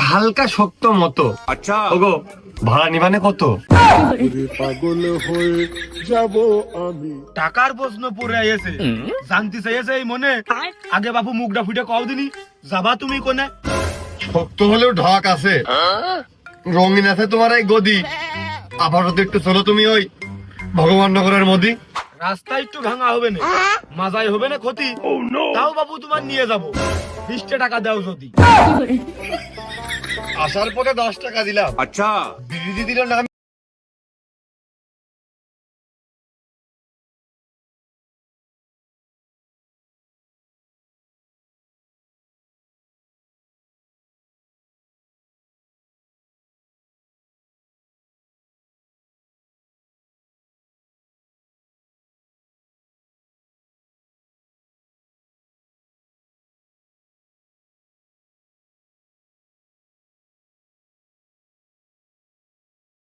হালকা শক্ত মতো। আচ্ছা ওগো ভাড়া নিবানে কত? পাগল হয়ে যাব আমি। টাকার প্রশ্ন পড়ে আইছে, জানতে চাইছে এই মনে। আগে বাপু মুখটা ফুটে কও দিনি, যাবা তুমি কোনে? শক্ত হলেও ঢাক আছে, রঙিন আছে তোমার এই গদি। আপাতত একটু চলো তুমি ওই ভগবাননগরের মধ্যে। রাস্তা একটু ভাঙা হবে না, মাজাই হবে না ক্ষতি। তাও বাবু তোমার নিয়ে যাবো, 20 টাকা দাও যদি। আসার পথে 10 টাকা দিলাম, আচ্ছা বিড়ি দিল না।